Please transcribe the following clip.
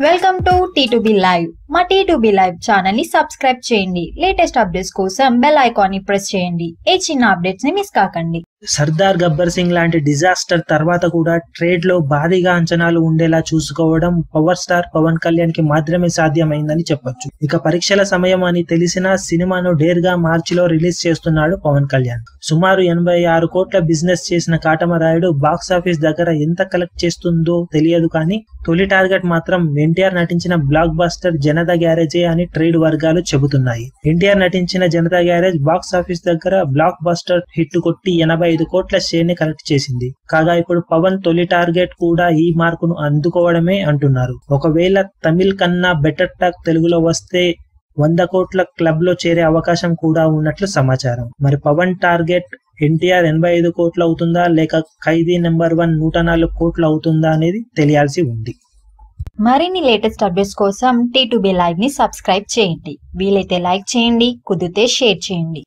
Welcome to T2B live. మా T2B live channel ని subscribe చేయండి. లేటెస్ట్ అప్డేట్స్ కోసం బెల్ ఐకాన్ ని ప్రెస్ చేయండి. ఏ చిన్న అప్డేట్స్ ని మిస్ కాకండి. సర్దార్ గబ్బర్ సింగ్ లాంటి డిజాస్టర్ తర్వాత కూడా ట్రేడ్ లో భారీగా అంచనాలు ఉండేలా చూసుకోవడం పవర్ స్టార్ పవన్ కళ్యాణ్ కి మాత్రమే సాధ్యమైందని చెప్పొచ్చు. ఇక పరీక్షల సమయం అని తెలిసిన సినిమాను డేర్ గా మార్చిలో రిలీజ్ చేస్తున్నాడు పవన్ కళ్యాణ్. సుమారు 86 కోట్ల బిజినెస్ చేసిన కాటమరాయుడు బాక్సాఫీస్ దగ్గర ఎంత కలెక్ట్ చేస్తుందో తెలియదు కానీ తొలి టార్గెట్ మాత్రం ఎన్టీఆర్ నటించిన బ్లాక్ బస్టర్ జనతా గ్యారేజే అని ట్రేడ్ వర్గాలు చెబుతున్నాయి. ఎన్టీఆర్ నటించిన జనతా గ్యారేజ్ బాక్స్ ఆఫీస్ దగ్గర బ్లాక్ బస్టర్ హిట్ కొట్టి 85 కోట్ల షేర్ ని కలెక్ట్ చేసింది. కాగా ఇప్పుడు పవన్ తొలి టార్గెట్ కూడా ఈ మార్కును అందుకోవడమే అంటున్నారు. ఒకవేళ తమిళ్ కన్నా బెటర్ టాక్ తెలుగులో వస్తే 100 కోట్ల క్లబ్ లో చేరే అవకాశం కూడా ఉన్నట్లు సమాచారం. మరి పవన్ టార్గెట్ ఎన్టీఆర్ 85 కోట్లు అవుతుందా లేక ఖైదీ నెంబర్ 1 104 కోట్లు అవుతుందా అనేది తెలియాల్సి ఉంది. మరిన్ని లేటెస్ట్ అప్డేట్స్ కోసం T2B లైవ్ ని సబ్స్క్రైబ్ చేయండి. వీలైతే లైక్ చేయండి, కుదిరితే షేర్ చేయండి.